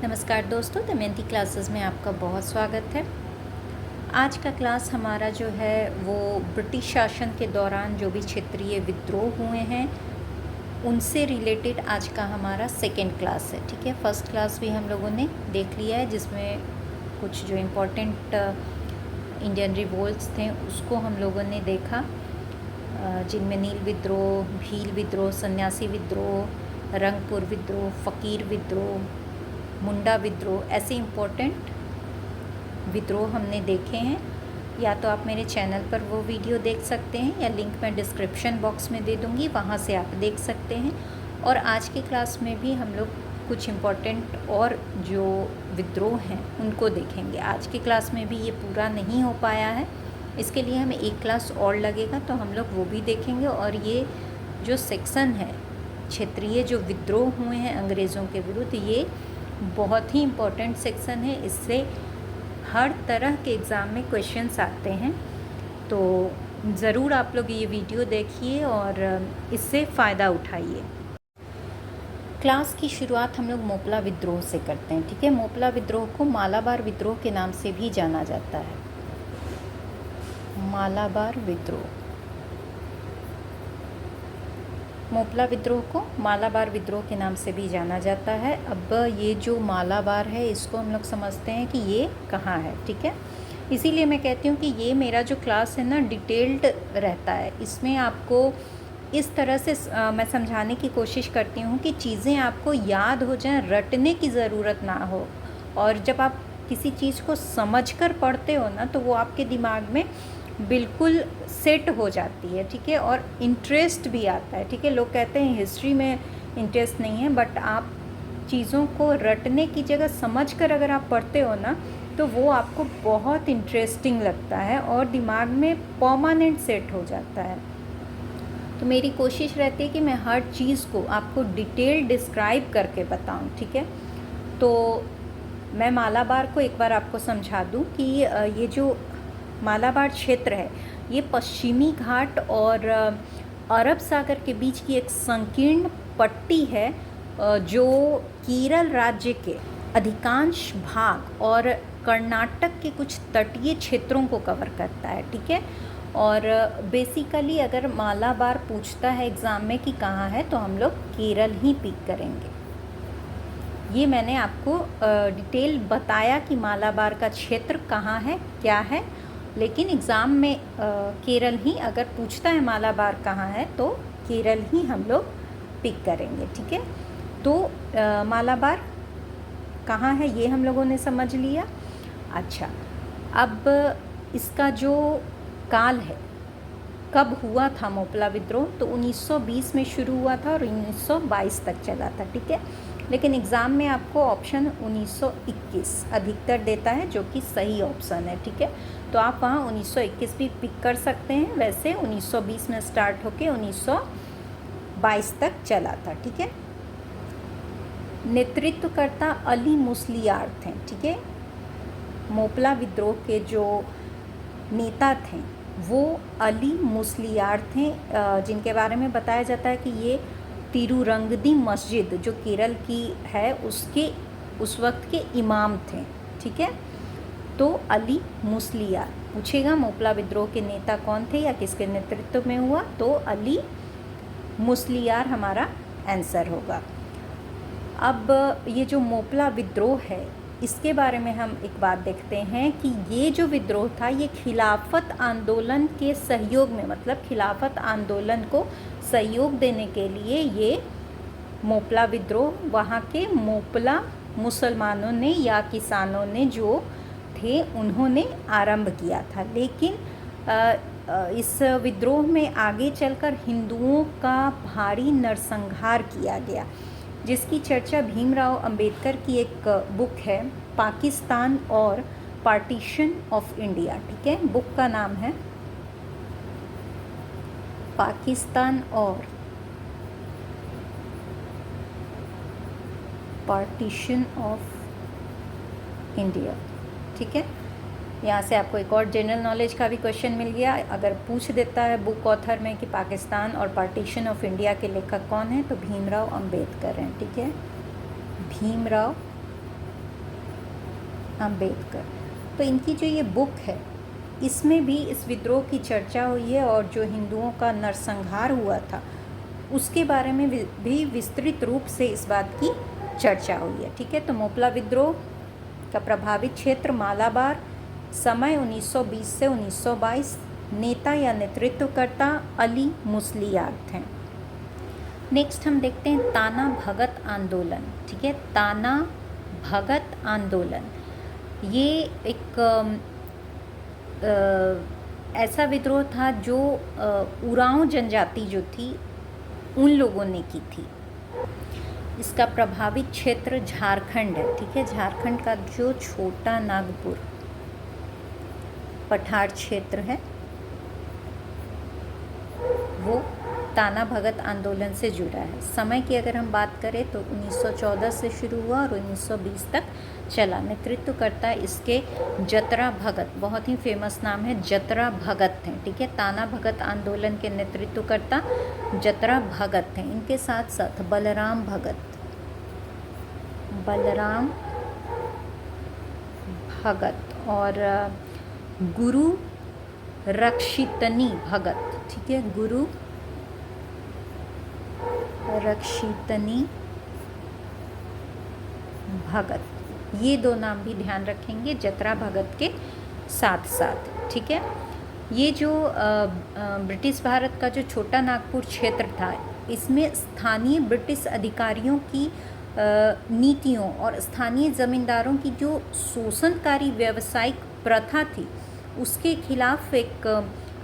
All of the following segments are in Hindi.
नमस्कार दोस्तों, दमयंती क्लासेस में आपका बहुत स्वागत है। आज का क्लास हमारा जो है वो ब्रिटिश शासन के दौरान जो भी क्षेत्रीय विद्रोह हुए हैं उनसे रिलेटेड आज का हमारा सेकेंड क्लास है। ठीक है, फर्स्ट क्लास भी हम लोगों ने देख लिया है जिसमें कुछ जो इम्पोर्टेंट इंडियन रिवोल्ट्स थे उसको हम लोगों ने देखा, जिनमें नील विद्रोह, भील विद्रोह, सन्यासी विद्रोह, रंगपुर विद्रोह, फ़कीर विद्रोह, मुंडा विद्रोह, ऐसे इम्पोर्टेंट विद्रोह हमने देखे हैं। या तो आप मेरे चैनल पर वो वीडियो देख सकते हैं या लिंक मैं डिस्क्रिप्शन बॉक्स में दे दूँगी, वहाँ से आप देख सकते हैं। और आज की क्लास में भी हम लोग कुछ इम्पोर्टेंट और जो विद्रोह हैं उनको देखेंगे। आज की क्लास में भी ये पूरा नहीं हो पाया है, इसके लिए हमें एक क्लास और लगेगा, तो हम लोग वो भी देखेंगे। और ये जो सेक्शन है क्षेत्रीय जो विद्रोह हुए हैं अंग्रेज़ों के विरुद्ध, ये बहुत ही इम्पोर्टेंट सेक्शन है। इससे हर तरह के एग्ज़ाम में क्वेश्चंस आते हैं, तो ज़रूर आप लोग ये वीडियो देखिए और इससे फ़ायदा उठाइए। क्लास की शुरुआत हम लोग मोपला विद्रोह से करते हैं। ठीक है, मोपला विद्रोह को मालाबार विद्रोह के नाम से भी जाना जाता है। मालाबार विद्रोह, मोपला विद्रोह को मालाबार विद्रोह के नाम से भी जाना जाता है। अब ये जो मालाबार है इसको हम लोग समझते हैं कि ये कहाँ है। ठीक है, इसीलिए मैं कहती हूँ कि ये मेरा जो क्लास है ना डिटेल्ड रहता है। इसमें आपको इस तरह से मैं समझाने की कोशिश करती हूँ कि चीज़ें आपको याद हो जाएं, रटने की ज़रूरत ना हो। और जब आप किसी चीज़ को समझकर पढ़ते हो ना तो वो आपके दिमाग में बिल्कुल सेट हो जाती है। ठीक है, और इंटरेस्ट भी आता है। ठीक है, लोग कहते हैं हिस्ट्री में इंटरेस्ट नहीं है, बट आप चीज़ों को रटने की जगह समझकर अगर आप पढ़ते हो ना तो वो आपको बहुत इंटरेस्टिंग लगता है और दिमाग में परमानेंट सेट हो जाता है। तो मेरी कोशिश रहती है कि मैं हर चीज़ को आपको डिटेल डिस्क्राइब करके बताऊं। ठीक है, तो मैं मालाबार को एक बार आपको समझा दूं कि ये जो मालाबार क्षेत्र है ये पश्चिमी घाट और अरब सागर के बीच की एक संकीर्ण पट्टी है, जो केरल राज्य के अधिकांश भाग और कर्नाटक के कुछ तटीय क्षेत्रों को कवर करता है। ठीक है, और बेसिकली अगर मालाबार पूछता है एग्ज़ाम में कि कहाँ है तो हम लोग केरल ही पिक करेंगे। ये मैंने आपको डिटेल बताया कि मालाबार का क्षेत्र कहाँ है, क्या है, लेकिन एग्ज़ाम में केरल ही अगर पूछता है मालाबार कहाँ है तो केरल ही हम लोग पिक करेंगे। ठीक है, तो मालाबार कहाँ है ये हम लोगों ने समझ लिया। अच्छा, अब इसका जो काल है, कब हुआ था मोपला विद्रोह, तो 1920 में शुरू हुआ था और 1922 तक चला था। ठीक है, लेकिन एग्ज़ाम में आपको ऑप्शन 1921 अधिकतर देता है, जो कि सही ऑप्शन है। ठीक है, तो आप वहाँ 1921 भी पिक कर सकते हैं। वैसे 1920 में स्टार्ट होके 1922 तक चला था। ठीक है, नेतृत्वकर्ता अली मुस्लियार थे। ठीक है, मोपला विद्रोह के जो नेता थे वो अली मुस्लियार थे, जिनके बारे में बताया जाता है कि ये तिरुरंगदी मस्जिद जो केरल की है उसके उस वक्त के इमाम थे। ठीक है, तो अली मुस्लियार पूछेगा मोपला विद्रोह के नेता कौन थे या किसके नेतृत्व में हुआ, तो अली मुस्लियार हमारा आंसर होगा। अब ये जो मोपला विद्रोह है इसके बारे में हम एक बात देखते हैं कि ये जो विद्रोह था ये खिलाफत आंदोलन के सहयोग में, मतलब खिलाफत आंदोलन को सहयोग देने के लिए ये मोपला विद्रोह वहाँ के मोपला मुसलमानों ने या किसानों ने जो थे उन्होंने आरंभ किया था। लेकिन इस विद्रोह में आगे चलकर हिंदुओं का भारी नरसंहार किया गया, जिसकी चर्चा भीमराव अंबेडकर की एक बुक है पाकिस्तान और पार्टीशन ऑफ इंडिया। ठीक है, बुक का नाम है पाकिस्तान और पार्टीशन ऑफ इंडिया। ठीक है, यहाँ से आपको एक और जनरल नॉलेज का भी क्वेश्चन मिल गया। अगर पूछ देता है बुक ऑथर में कि पाकिस्तान और पार्टीशन ऑफ इंडिया के लेखक कौन है तो भीमराव अंबेडकर हैं। ठीक है, भीमराव अंबेडकर। तो इनकी जो ये बुक है इसमें भी इस विद्रोह की चर्चा हुई है और जो हिंदुओं का नरसंहार हुआ था उसके बारे में भी विस्तृत रूप से इस बात की चर्चा हुई है। ठीक है, तो मोपला विद्रोह का प्रभावित क्षेत्र मालाबार, समय 1920 से 1922, नेता या नेतृत्वकर्ता अली मुस्लियार थे। नेक्स्ट हम देखते हैं ताना भगत आंदोलन। ठीक है, ताना भगत आंदोलन ये एक ऐसा विद्रोह था जो उरांव जनजाति जो थी उन लोगों ने की थी। इसका प्रभावित क्षेत्र झारखंड है। ठीक है, झारखंड का जो छोटा नागपुर पठार क्षेत्र है वो ताना भगत आंदोलन से जुड़ा है। समय की अगर हम बात करें तो 1914 से शुरू हुआ और 1920 तक चला। नेतृत्वकर्ता इसके जतरा भगत, बहुत ही फेमस नाम है, जतरा भगत थे। ठीक है, ताना भगत आंदोलन के नेतृत्वकर्ता जतरा भगत थे। इनके साथ साथ बलराम भगत और गुरु रक्षितनी भगत। ठीक है, गुरु रक्षितनी भगत, ये दो नाम भी ध्यान रखेंगे जतरा भगत के साथ साथ। ठीक है, ये जो ब्रिटिश भारत का जो छोटा नागपुर क्षेत्र था इसमें स्थानीय ब्रिटिश अधिकारियों की नीतियों और स्थानीय ज़मींदारों की जो शोषणकारी व्यावसायिक प्रथा थी उसके खिलाफ एक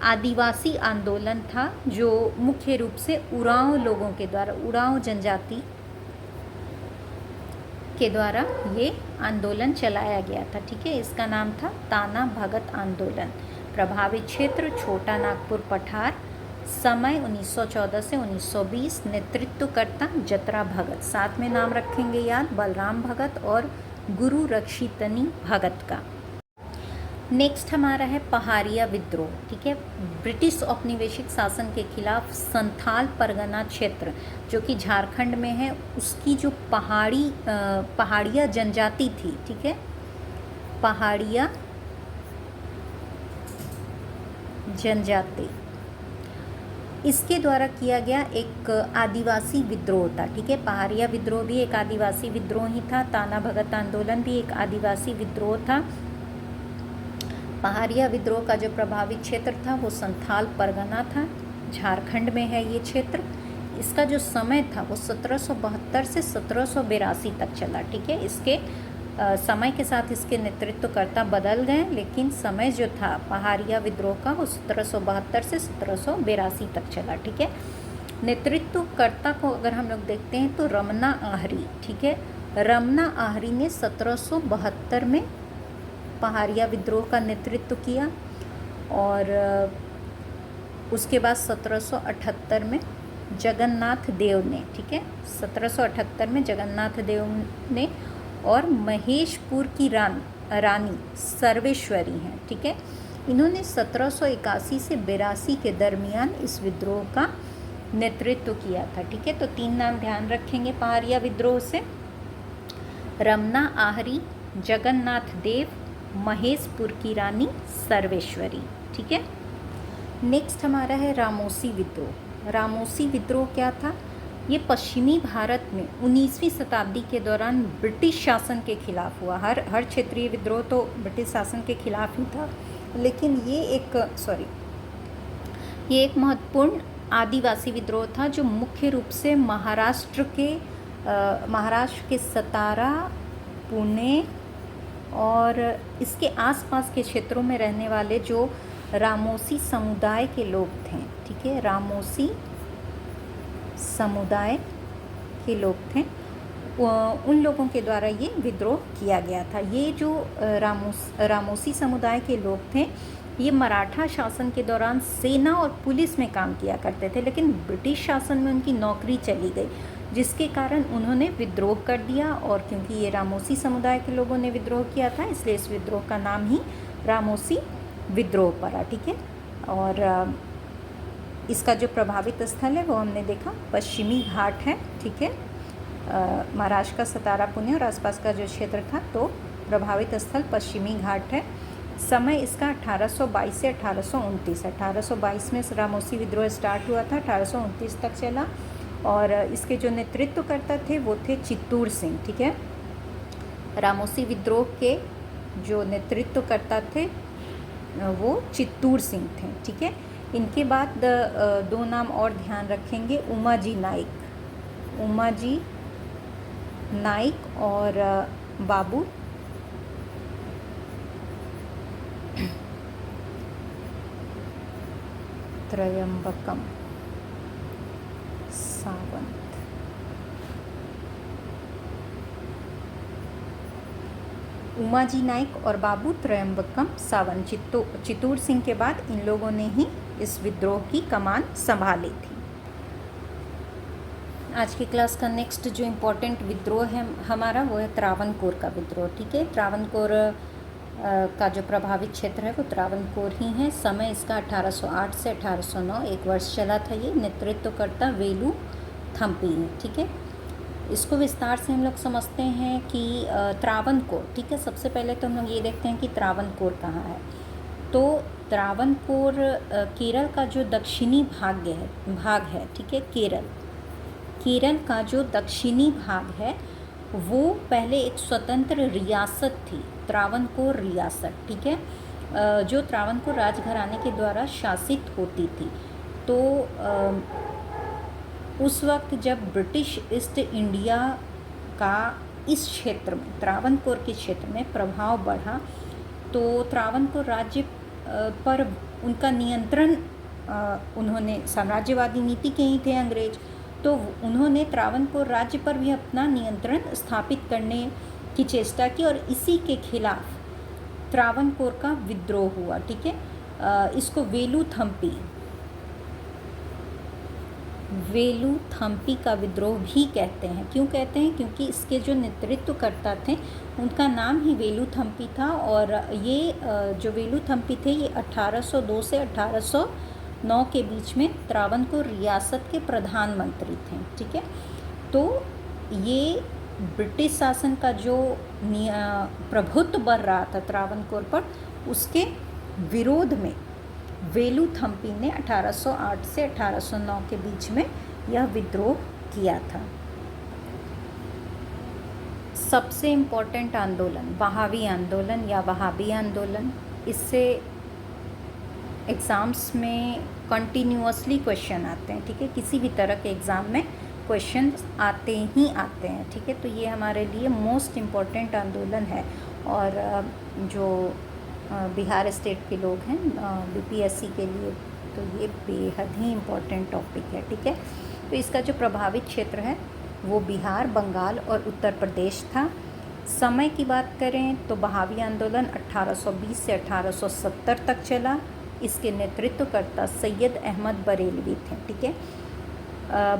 आदिवासी आंदोलन था जो मुख्य रूप से उरांव लोगों के द्वारा, उरांव जनजाति के द्वारा ये आंदोलन चलाया गया था। ठीक है, इसका नाम था ताना भगत आंदोलन। प्रभावित क्षेत्र छोटा नागपुर पठार, समय 1914 से 1920, नेतृत्वकर्ता जतरा भगत। साथ में नाम रखेंगे याद बलराम भगत और गुरु रक्षितनी भगत का। नेक्स्ट हमारा है पहाड़िया विद्रोह। ठीक है, ब्रिटिश औपनिवेशिक शासन के खिलाफ संथाल परगना क्षेत्र जो कि झारखंड में है उसकी जो पहाड़िया जनजाति थी। ठीक है, पहाड़िया जनजाति, इसके द्वारा किया गया एक आदिवासी विद्रोह था। ठीक है, पहाड़िया विद्रोह भी एक आदिवासी विद्रोह ही था। ताना भगत आंदोलन भी एक आदिवासी विद्रोह था। पहाड़िया विद्रोह का जो प्रभावित क्षेत्र था वो संथाल परगना था, झारखंड में है ये क्षेत्र। इसका जो समय था वो 1772 से 1782 तक चला। ठीक है, इसके समय के साथ इसके नेतृत्वकर्ता बदल गए लेकिन समय जो था पहाड़िया विद्रोह का वो 1772 से 1782 तक चला। ठीक है, नेतृत्वकर्ता को अगर हम लोग देखते हैं तो रमना आहरी। ठीक है, रमना आहरी ने 1772 में पहाड़िया विद्रोह का नेतृत्व किया और उसके बाद 1778 में जगन्नाथ देव ने, ठीक है, 1778 में जगन्नाथ देव ने और महेशपुर की रानी सर्वेश्वरी हैं। ठीक है, इन्होंने 1781 से 82 के दरमियान इस विद्रोह का नेतृत्व किया था। ठीक है, तो 3 नाम ध्यान रखेंगे पहाड़िया विद्रोह से, रमना आहरी, जगन्नाथ देव, महेशपुर की रानी सर्वेश्वरी। ठीक है, नेक्स्ट हमारा है रामोसी विद्रोह। रामोसी विद्रोह क्या था? ये पश्चिमी भारत में 19वीं शताब्दी के दौरान ब्रिटिश शासन के खिलाफ हुआ। हर क्षेत्रीय विद्रोह तो ब्रिटिश शासन के खिलाफ ही था, लेकिन ये एक महत्वपूर्ण आदिवासी विद्रोह था जो मुख्य रूप से महाराष्ट्र के सतारा, पुणे और इसके आसपास के क्षेत्रों में रहने वाले जो रामोसी समुदाय के लोग थे। ठीक है, रामोसी समुदाय के लोग थे, उन लोगों के द्वारा ये विद्रोह किया गया था। ये जो रामोसी समुदाय के लोग थे ये मराठा शासन के दौरान सेना और पुलिस में काम किया करते थे, लेकिन ब्रिटिश शासन में उनकी नौकरी चली गई, जिसके कारण उन्होंने विद्रोह कर दिया। और क्योंकि ये रामोसी समुदाय के लोगों ने विद्रोह किया था इसलिए इस विद्रोह का नाम ही रामोसी विद्रोह पड़ा। ठीक है, और इसका जो प्रभावित स्थल है वो हमने देखा पश्चिमी घाट है। ठीक है, महाराष्ट्र का सतारा, पुणे और आसपास का जो क्षेत्र था तो प्रभावित स्थल पश्चिमी घाट है। समय इसका 1822 से 1829 है। 1822 में रामोसी विद्रोह स्टार्ट हुआ था, 1829 तक चला। और इसके जो नेतृत्वकर्ता थे वो थे चित्तूर सिंह, ठीक है। रामोसी विद्रोह के जो नेतृत्वकर्ता थे वो चित्तूर सिंह थे, ठीक है। इनके बाद दो नाम और ध्यान रखेंगे, उमाजी नाइक और बाबू त्रयंबकम सावंत। उमाजी नाइक और बाबू त्रयंबकम सावंत, चित्तूर सिंह के बाद इन लोगों ने ही इस विद्रोह की कमान संभाली थी। आज की क्लास का नेक्स्ट जो इम्पोर्टेंट विद्रोह है हमारा वो है त्रावणकोर का विद्रोह, ठीक है। त्रावणकोर का जो प्रभावित क्षेत्र है वो त्रावणकोर ही है। समय इसका 1808 से 1809 एक वर्ष चला था। ये नेतृत्वकर्ता वेलू थम्पी है, ठीक है। इसको विस्तार से हम लोग समझते हैं कि त्रावणकोर, ठीक है। सबसे पहले तो हम लोग ये देखते हैं कि त्रावणकोर कहाँ है। तो त्रावणकोर केरल का जो दक्षिणी भाग है, ठीक है। केरल का जो दक्षिणी भाग है वो पहले एक स्वतंत्र रियासत थी, त्रावणकोर रियासत, ठीक है, जो त्रावणकोर राजघराने के द्वारा शासित होती थी। तो उस वक्त जब ब्रिटिश ईस्ट इंडिया का इस क्षेत्र में, त्रावणकोर के क्षेत्र में प्रभाव बढ़ा, तो त्रावणकोर राज्य पर उनका नियंत्रण, उन्होंने साम्राज्यवादी नीति के ही थे अंग्रेज, तो उन्होंने त्रावणकोर राज्य पर भी अपना नियंत्रण स्थापित करने की चेष्टा की और इसी के खिलाफ त्रावणकोर का विद्रोह हुआ, ठीक है। इसको वेलू थम्पी का विद्रोह भी कहते हैं। क्यों कहते हैं? क्योंकि इसके जो नेतृत्वकर्ता थे उनका नाम ही वेलू थम्पी था। और ये जो वेलू थम्पी थे ये 1802 से 1809 के बीच में त्रावणकोर रियासत के प्रधानमंत्री थे, ठीक है। तो ये ब्रिटिश शासन का जो प्रभुत्व बढ़ रहा था त्रावणकोर पर, उसके विरोध में वेलू थम्पी ने 1808 से 1809 के बीच में यह विद्रोह किया था। सबसे इम्पोर्टेंट आंदोलन वहाबी आंदोलन या वहाबी आंदोलन, इससे एग्ज़ाम्स में कंटिन्यूअसली क्वेश्चन आते हैं, ठीक है। किसी भी तरह के एग्ज़ाम में क्वेश्चन आते हैं, ठीक है। तो ये हमारे लिए मोस्ट इम्पॉर्टेंट आंदोलन है। और जो बिहार स्टेट के लोग हैं बीपीएससी के लिए, तो ये बेहद ही इम्पॉर्टेंट टॉपिक है, ठीक है। तो इसका जो प्रभावित क्षेत्र है वो बिहार, बंगाल और उत्तर प्रदेश था। समय की बात करें तो वहाबी आंदोलन 1820 से 1870 तक चला। इसके नेतृत्वकर्ता सैयद अहमद बरेलवी थे, ठीक है।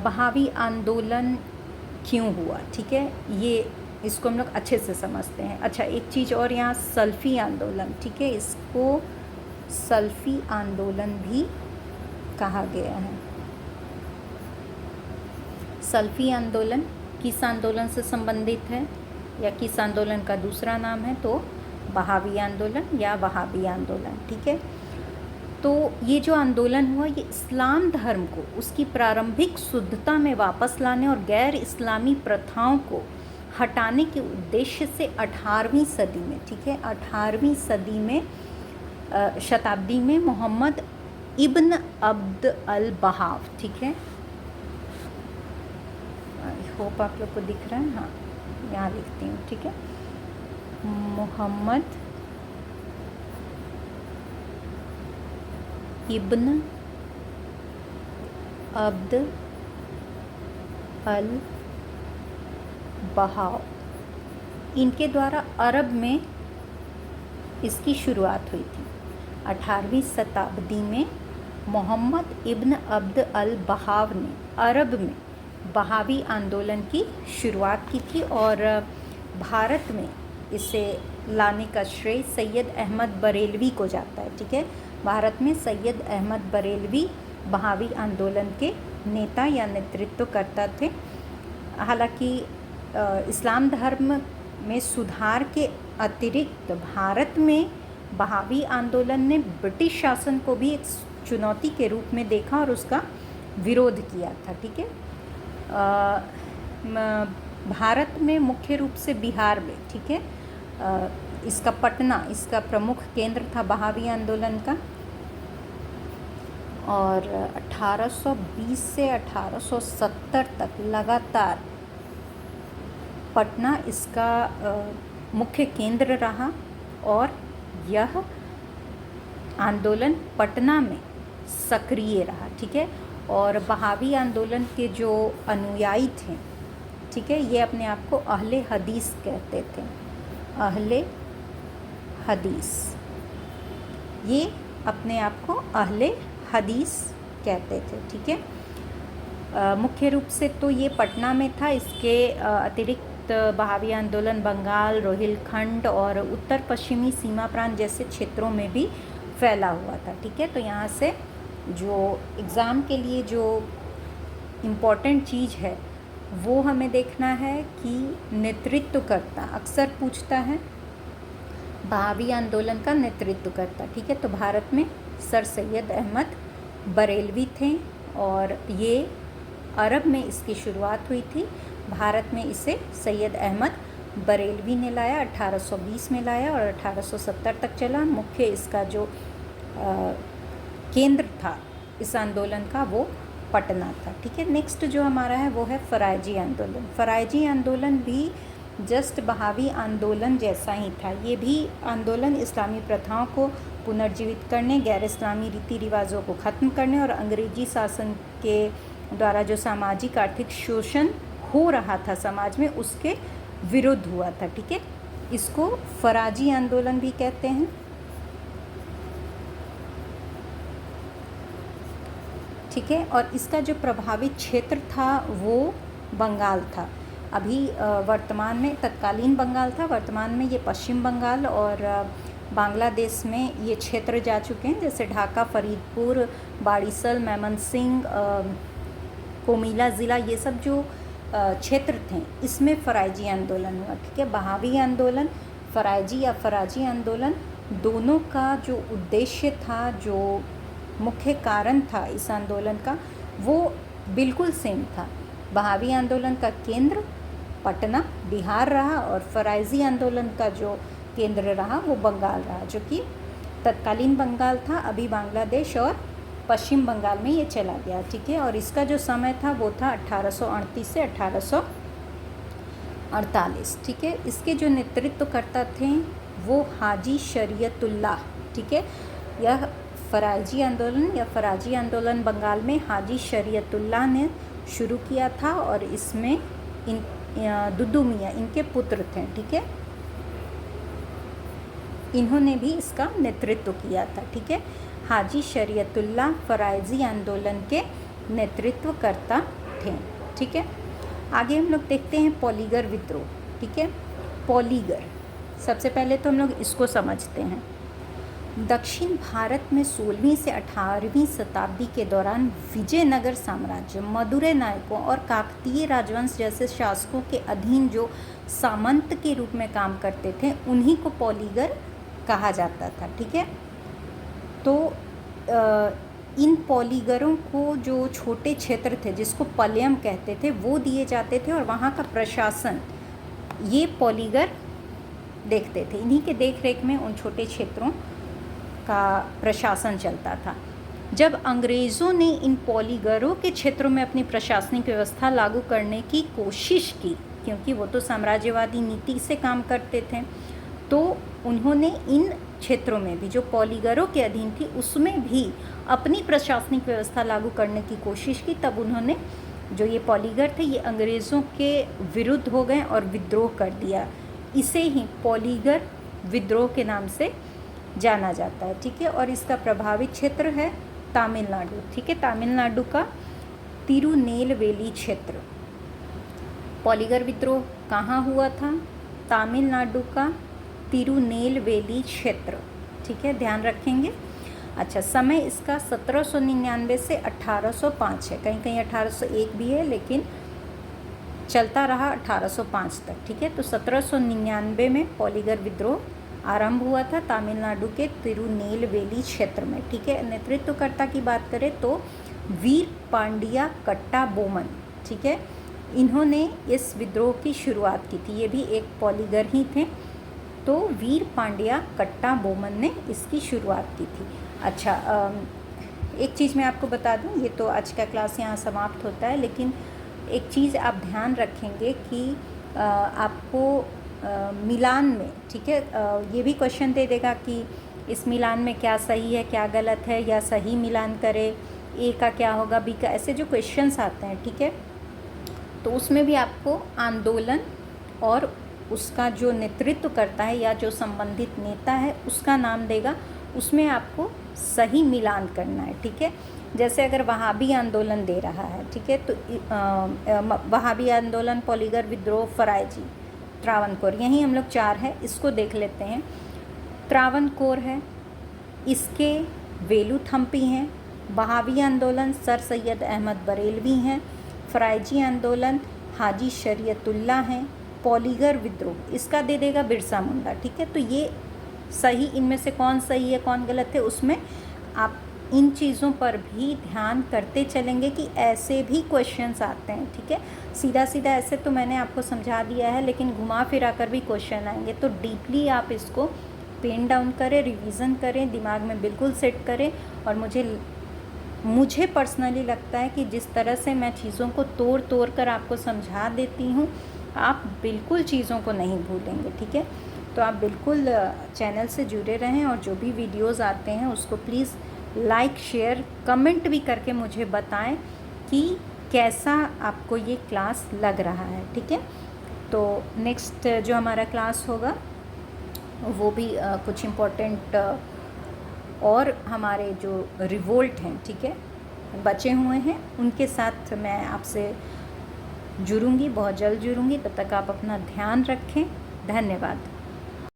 वहाबी आंदोलन क्यों हुआ, ठीक है, ये इसको हम लोग अच्छे से समझते हैं। अच्छा, एक चीज़ और यहाँ, सल्फ़ी आंदोलन, ठीक है, इसको सल्फ़ी आंदोलन भी कहा गया है। सल्फ़ी आंदोलन किस आंदोलन से संबंधित है या किस आंदोलन का दूसरा नाम है? तो वहाबी आंदोलन या वहाबी आंदोलन, ठीक है। तो ये जो आंदोलन हुआ ये इस्लाम धर्म को उसकी प्रारंभिक शुद्धता में वापस लाने और गैर इस्लामी प्रथाओं को हटाने के उद्देश्य से 18वीं सदी में, ठीक है, 18वीं सदी में शताब्दी में मोहम्मद इब्न अब्द अल बहाव, ठीक है, आई होप आप लोग को दिख रहा है, हाँ यहाँ लिखती हूँ, ठीक है, मोहम्मद इब्न अब्द अल बहाव, इनके द्वारा अरब में इसकी शुरुआत हुई थी। 18वीं शताब्दी में मोहम्मद इब्न अब्द अल बहाव ने अरब में बहावी आंदोलन की शुरुआत की थी और भारत में इसे लाने का श्रेय सैयद अहमद बरेलवी को जाता है, ठीक है। भारत में सैयद अहमद बरेलवी बहावी आंदोलन के नेता या नेतृत्वकर्ता थे। हालांकि इस्लाम धर्म में सुधार के अतिरिक्त भारत में बहावी आंदोलन ने ब्रिटिश शासन को भी एक चुनौती के रूप में देखा और उसका विरोध किया था। ठीक है, भारत में मुख्य रूप से बिहार में, ठीक है, इसका पटना इसका प्रमुख केंद्र था बहावी आंदोलन का। और 1820 से 1870 तक लगातार पटना इसका मुख्य केंद्र रहा और यह आंदोलन पटना में सक्रिय रहा। ठीक है, और बहावी आंदोलन के जो अनुयायी थे, ठीक है, ये अपने आप को अहले हदीस कहते थे। अहले हदीस, ये अपने आप को अहले हदीस कहते थे। ठीक है, मुख्य रूप से तो ये पटना में था। इसके अतिरिक्त बहावी आंदोलन बंगाल, रोहिलखंड और उत्तर पश्चिमी सीमा प्रांत जैसे क्षेत्रों में भी फैला हुआ था। ठीक है, तो यहाँ से जो एग्ज़ाम के लिए जो इम्पॉर्टेंट चीज़ है वो हमें देखना है कि नेतृत्वकर्ता अक्सर पूछता है, बहावी आंदोलन का नेतृत्वकर्ता। ठीक है, तो भारत में सर सैयद अहमद बरेलवी थे और ये अरब में इसकी शुरुआत हुई थी। भारत में इसे सैयद अहमद बरेलवी ने लाया, 1820 में लाया और 1870 तक चला। मुख्य इसका जो केंद्र था इस आंदोलन का वो पटना था। ठीक है, नेक्स्ट जो हमारा है वो है फ़रायजी आंदोलन। फ़रायजी आंदोलन भी जस्ट बहावी आंदोलन जैसा ही था। ये भी आंदोलन इस्लामी प्रथाओं को पुनर्जीवित करने, गैर इस्लामी रीति रिवाजों को ख़त्म करने और अंग्रेजी शासन के द्वारा जो सामाजिक आर्थिक शोषण हो रहा था समाज में उसके विरुद्ध हुआ था। ठीक है, इसको फ़रायजी आंदोलन भी कहते हैं। ठीक है, और इसका जो प्रभावित क्षेत्र था वो बंगाल था। अभी वर्तमान में तत्कालीन बंगाल था, वर्तमान में ये पश्चिम बंगाल और बांग्लादेश में ये क्षेत्र जा चुके हैं, जैसे ढाका, फरीदपुर, बाड़ीसल, मैमनसिंह, कोमिला ज़िला, ये सब जो क्षेत्र थे इसमें फ़रायजी आंदोलन हुआ। ठीक है, बहावी आंदोलन, फ़रायजी या फ़रायजी आंदोलन, दोनों का जो उद्देश्य था, जो मुख्य कारण था इस आंदोलन का, वो बिल्कुल सेम था। बहावी आंदोलन का केंद्र पटना बिहार रहा और फ़रायजी आंदोलन का जो केंद्र रहा वो बंगाल रहा, जो कि तत्कालीन बंगाल था, अभी बांग्लादेश और पश्चिम बंगाल में ये चला गया। ठीक है, और इसका जो समय था वो था 1838 से 1848। ठीक है, इसके जो नेतृत्वकर्ता थे वो हाजी शरीयतुल्लाह। ठीक है, यह फ़रायजी आंदोलन या फ़रायजी आंदोलन बंगाल में हाजी शरीयतुल्लाह ने शुरू किया था और इसमें इन दुद्दू मियाँ इनके पुत्र थे। ठीक है, इन्होंने भी इसका नेतृत्व किया था। ठीक है, हाजी शरीयतुल्लाह फ़रायजी आंदोलन के नेतृत्वकर्ता थे। ठीक है, आगे हम लोग देखते हैं पॉलीगर विद्रोह। ठीक है, पॉलीगर, सबसे पहले तो हम लोग इसको समझते हैं। दक्षिण भारत में 16वीं से 18वीं शताब्दी के दौरान विजयनगर साम्राज्य, मदुरै नायकों और काकतीय राजवंश जैसे शासकों के अधीन जो सामंत के रूप में काम करते थे उन्हीं को पॉलीगर कहा जाता था। ठीक है, तो इन पॉलीगरों को जो छोटे क्षेत्र थे जिसको पलयम कहते थे वो दिए जाते थे और वहाँ का प्रशासन ये पॉलीगर देखते थे। इन्हीं के देख रेख में उन छोटे क्षेत्रों का प्रशासन चलता था। जब अंग्रेज़ों ने इन पॉलीगरों के क्षेत्रों में अपनी प्रशासनिक व्यवस्था लागू करने की कोशिश की, क्योंकि वो तो साम्राज्यवादी नीति से काम करते थे, तो उन्होंने इन क्षेत्रों में भी जो पॉलीगरों के अधीन थी उसमें भी अपनी प्रशासनिक व्यवस्था लागू करने की कोशिश की। तब उन्होंने जो ये पॉलीगर थे ये अंग्रेज़ों के विरुद्ध हो गए और विद्रोह कर दिया। इसे ही पॉलीगर विद्रोह के नाम से जाना जाता है। ठीक है, और इसका प्रभावित क्षेत्र है तमिलनाडु। ठीक है, तमिलनाडु का तिरुनेलवेली क्षेत्र। पॉलीगर विद्रोह कहाँ हुआ था? तमिलनाडु का तिरुनेलवेली क्षेत्र। ठीक है, ध्यान रखेंगे। अच्छा, समय इसका 1799 से 1805 है, कहीं कहीं 1801 भी है, लेकिन चलता रहा 1805 तक, ठीक है। तो 1799 में पॉलीगर विद्रोह आरंभ हुआ था तमिलनाडु के तिरुनेलवेली क्षेत्र में, ठीक है। नेतृत्वकर्ता की बात करें तो वीर पांड्या कट्टा बोमन, ठीक है, इन्होंने इस विद्रोह की शुरुआत की थी। ये भी एक पॉलीगर ही थे। तो वीर पांड्या कट्टा बोमन ने इसकी शुरुआत की थी। अच्छा, एक चीज़ मैं आपको बता दूं, ये तो आज का क्लास यहाँ समाप्त होता है, लेकिन एक चीज़ आप ध्यान रखेंगे कि आपको मिलान में, ठीक है, ये भी क्वेश्चन दे देगा कि इस मिलान में क्या सही है क्या गलत है, या सही मिलान करे, ए का क्या होगा, बी का, ऐसे जो क्वेश्चंस आते हैं, ठीक है। तो उसमें भी आपको आंदोलन और उसका जो नेतृत्व करता है या जो संबंधित नेता है उसका नाम देगा, उसमें आपको सही मिलान करना है, ठीक है। जैसे अगर वहाबी आंदोलन दे रहा है, ठीक है, तो वहाबी आंदोलन, पॉलीगर विद्रोह, फरायजी, त्रावणकोर, यही हम लोग 4 है, इसको देख लेते हैं। त्रावणकोर है, इसके वेलुथम्पी हैं। वहाबी आंदोलन सर सैयद अहमद बरेलवी हैं। फरायजी आंदोलन हाजी शरीयतुल्ला हैं। पॉलीगर विद्रोह इसका दे देगा बिरसा मुंडा, ठीक है। तो ये सही, इनमें से कौन सही है कौन गलत है, उसमें आप इन चीज़ों पर भी ध्यान करते चलेंगे कि ऐसे भी क्वेश्चंस आते हैं, ठीक है। सीधा सीधा ऐसे तो मैंने आपको समझा दिया है, लेकिन घुमा फिरा कर भी क्वेश्चन आएंगे, तो डीपली आप इसको पेन डाउन करें, रिवीजन करें, दिमाग में बिल्कुल सेट करें। और मुझे पर्सनली लगता है कि जिस तरह से मैं चीज़ों को तोड़ तोड़ कर आपको समझा देती हूँ, आप बिल्कुल चीज़ों को नहीं भूलेंगे, ठीक है। तो आप बिल्कुल चैनल से जुड़े रहें और जो भी वीडियोस आते हैं उसको प्लीज़ लाइक, शेयर, कमेंट भी करके मुझे बताएं कि कैसा आपको ये क्लास लग रहा है, ठीक है। तो नेक्स्ट जो हमारा क्लास होगा वो भी कुछ इम्पोर्टेंट और हमारे जो रिवोल्ट हैं, ठीक है, बचे हुए हैं, उनके साथ मैं आपसे जुड़ूंगी, बहुत जल्द जुड़ूंगी। तब तक आप अपना ध्यान रखें। धन्यवाद।